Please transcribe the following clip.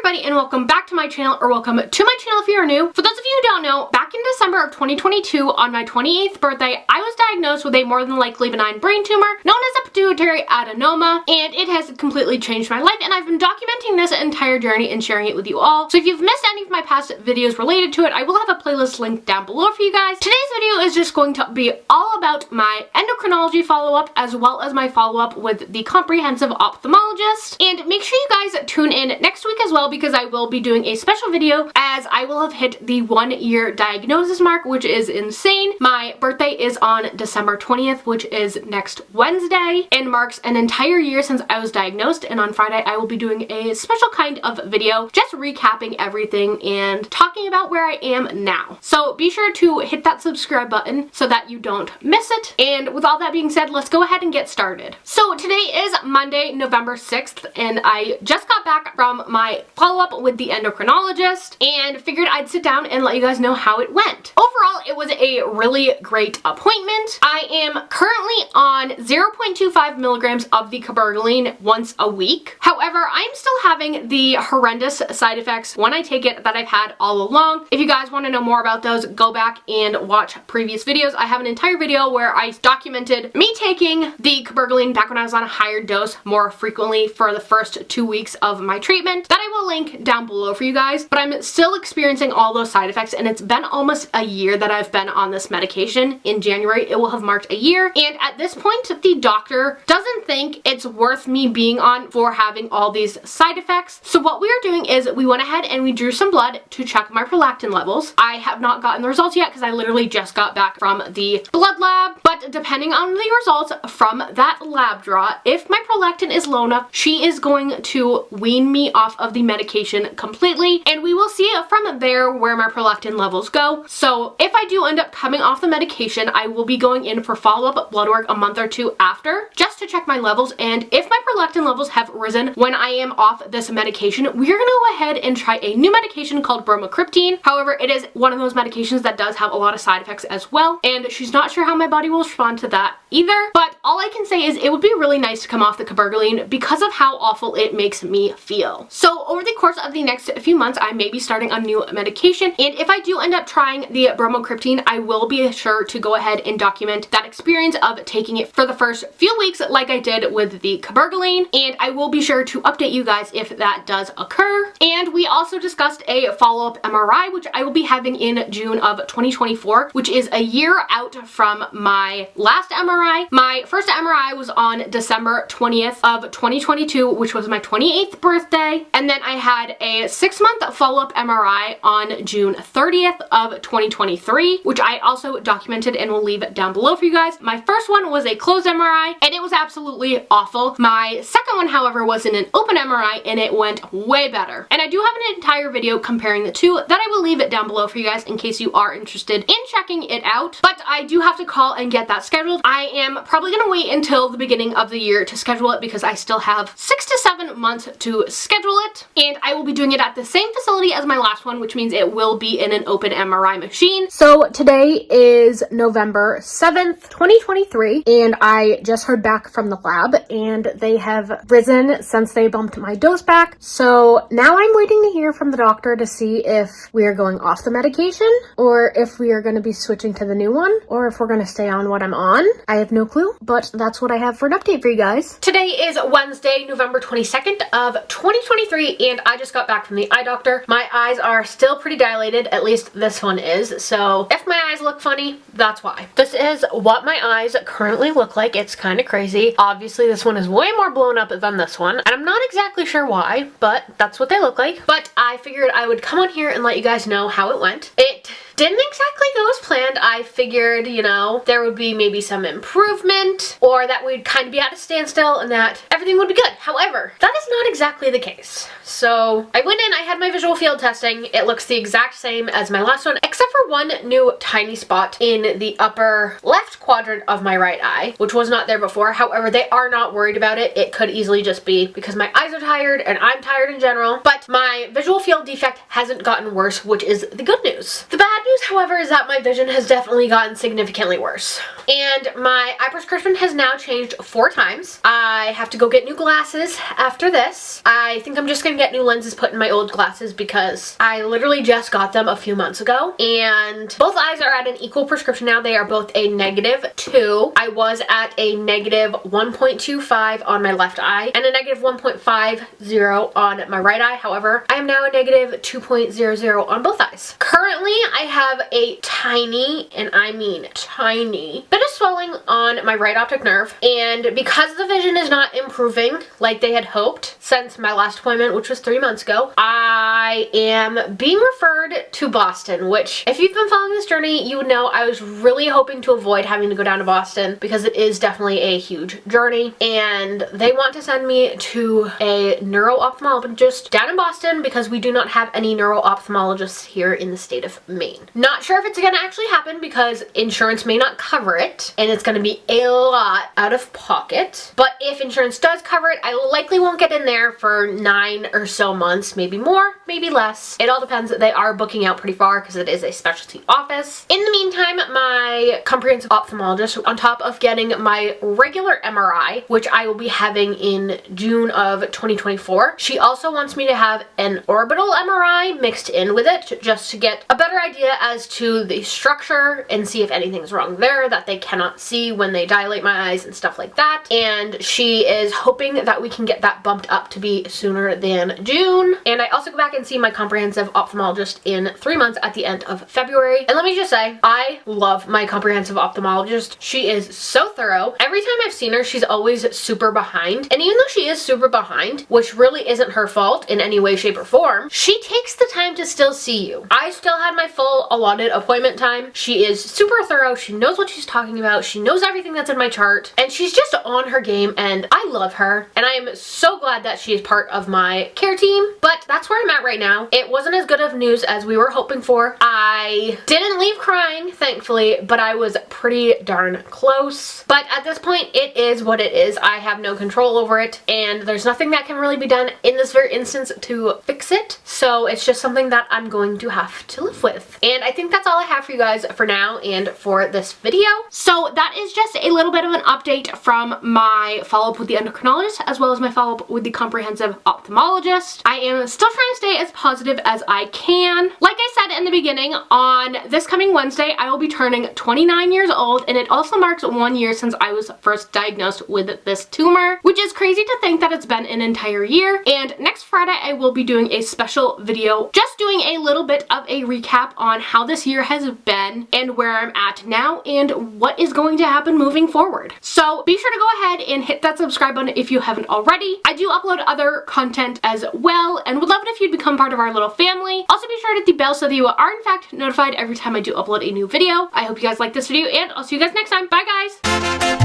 everybody, and welcome back to my channel, or welcome to my channel if you are new. For those of you who don't know, back in December of 2022, on my 28th birthday, I was diagnosed with a more than likely benign brain tumor known as a pituitary adenoma, and it has completely changed my life, and I've been documenting this entire journey and sharing it with you all. So if you've missed any of my past videos related to it, I will have a playlist linked down below for you guys. Today's video is just going to be all about my endocrinology follow-up, as well as my follow-up with the comprehensive ophthalmologist. And make sure you guys tune in next week as well, because I will be doing a special video as I will have hit the 1-year diagnosis mark, which is insane. My birthday is on December 20th, which is next Wednesday, and marks an entire year since I was diagnosed. And on Friday I will be doing a special kind of video just recapping everything and talking about where I am now. So be sure to hit that subscribe button so that you don't miss it. And with all that being said, let's go ahead and get started. So today is Monday, November 6th, and I just got back from my follow-up with the endocrinologist and figured I'd sit down and let you guys know how it went. Overall, it was a really great appointment. I am currently on 0.25 milligrams of the Cabergoline once a week. However, I'm still having the horrendous side effects when I take it that I've had all along. If you guys want to know more about those, go back and watch previous videos. I have an entire video where I documented me taking the Cabergoline back when I was on a higher dose more frequently for the first 2 weeks of my treatment that I will link down below for you guys. But I'm still experiencing all those side effects, and it's been almost a year that I've been on this medication. In January, it will have marked a year, and at this point, the doctor doesn't think it's worth me being on for having all these side effects. So what we are doing is we went ahead and we drew some blood to check my prolactin levels. I have not gotten the results yet because I literally just got back from the blood lab, but depending on the results from that lab draw, if my prolactin is low enough, she is going to wean me off of the medication completely, and we will see from there where my prolactin levels go. So if I do end up coming off the medication, I will be going in for follow-up blood work a month or two after, just to check my levels. And if my prolactin levels have risen when I am off this medication, we are going to go ahead and try a new medication called bromocriptine. However, it is one of those medications that does have a lot of side effects as well, and she's not sure how my body will respond to that either. But all I can say is it would be really nice to come off the Cabergoline because of how awful it makes me feel. So over the course of the next few months, I may be starting a new medication, and if I do end up trying the bromocriptine, I will be sure to go ahead and document that experience of taking it for the first few weeks like I did with the Cabergoline, and I will be sure to update you guys if that does occur. And we also discussed a follow-up MRI, which I will be having in June of 2024, which is a year out from my last MRI. My first MRI was on December 20th of 2022, which was my 28th birthday, and then I had a 6-month follow-up MRI on June 30th of 2023, which I also documented and will leave it down below for you guys. My first one was a closed MRI, and it was absolutely awful. My second one, however, was in an open MRI, and it went way better. And I do have an entire video comparing the two that I will leave it down below for you guys in case you are interested in checking it out. But I do have to call and get that scheduled. I am probably going to wait until the beginning of the year to schedule it because I still have 6 to 7 months to schedule it, and I will be doing it at the same facility as my last one, which means it will be in an open MRI machine. So today is November 7th, 2023, and I just heard back from the lab, and they have risen since they bumped my dose back. So now I'm waiting to hear from the doctor to see if we are going off the medication, or if we are going to be switching to the new one, or if we're going to stay on what I'm on. I have no clue, but that's what I have for an update for you guys. Today is Wednesday, November 22nd of 2023, and I just got back from the eye doctor. My eyes are still pretty dilated, at least this one is, so if my eyes look funny, that's why. This is what my eyes currently look like. It's kind of crazy. Obviously, this one is way more blown up than this one, and I'm not exactly sure why, but that's what they look like. But I figured I would come on here and let you guys know how it went. It didn't exactly go as planned. I figured, you know, there would be maybe some improvement, or that we'd kind of be at a standstill and that everything would be good. However, that is not exactly the case. So I went in, I had my visual field testing. It looks the exact same as my last one, except for one new tiny spot in the upper left quadrant of my right eye, which was not there before. However, they are not worried about it. It could easily just be because my eyes are tired and I'm tired in general, but my visual field defect hasn't gotten worse, which is the good news. The bad news, however, is that my vision has definitely gotten significantly worse. and my eye prescription has now changed 4 times. I have to go get new glasses after this. I think I'm just gonna get new lenses put in my old glasses because I literally just got them a few months ago, and both eyes are at an equal prescription now. They are both a -2. I was at a -1.25 on my left eye and a -1.50 on my right eye. However, I am now a -2.00 on both eyes. Currently, I have a tiny, and I mean tiny, bit of swelling on my right optic nerve, and because the vision is not improving like they had hoped since my last appointment, which was 3 months ago, I am being referred to Boston, which if you've been following this journey, you would know I was really hoping to avoid having to go down to Boston because it is definitely a huge journey, and they want to send me to a neuro-ophthalmologist down in Boston because we do not have any neuro-ophthalmologists here in the state of Maine. Not sure if it's gonna actually happen because insurance may not cover it, and it's gonna be a lot out of pocket, but if insurance does cover it, I likely won't get in there for 9 or so months, maybe more, maybe less. It all depends. They are booking out pretty far because it is a specialty office. In the meantime, my comprehensive ophthalmologist, on top of getting my regular MRI, which I will be having in June of 2024, she also wants me to have an orbital MRI mixed in with it just to get a better idea as to the structure and see if anything's wrong there that they cannot see when they dilate my eyes and stuff like that. And she is hoping that we can get that bumped up to be sooner than June. And I also go back and see my comprehensive ophthalmologist in 3 months at the end of February. And let me just say, I love my comprehensive ophthalmologist. She is so thorough. Every time I've seen her, she's always super behind. And even though she is super behind, which really isn't her fault in any way, shape, or form, she takes the time to still see you. I still had my full allotted appointment time. She is super thorough. She knows what she's talking about. She knows everything that's in my chart, and she's just on her game, and I love her, and I am so glad that she is part of my care team. But that's where I'm at right now. It wasn't as good of news as we were hoping for. I didn't leave crying, thankfully, but I was pretty darn close. But at this point, it is what it is. I have no control over it, and there's nothing that can really be done in this very instance to fix it. So it's just something that I'm going to have to live with. And I think that's all I have for you guys for now and for this video. So that is just a little bit of an update from my follow-up with the endocrinologist as well as my follow-up with the comprehensive ophthalmologist. I am still trying to stay as positive as I can. Like I said in the beginning, on this coming Wednesday, I will be turning 29 years old, and it also marks 1 year since I was first diagnosed with this tumor, which is crazy to think that it's been an entire year. And next Friday, I will be doing a special video just doing a little bit of a recap on how this year has been and where I'm at now and what is going to happen moving forward. So be sure to go ahead and hit that subscribe button if you haven't already. I do upload other content as well and would love it if you'd become part of our little family. Also be sure to hit the bell so that you are in fact notified every time I do upload a new video. I hope you guys like this video, and I'll see you guys next time. Bye guys!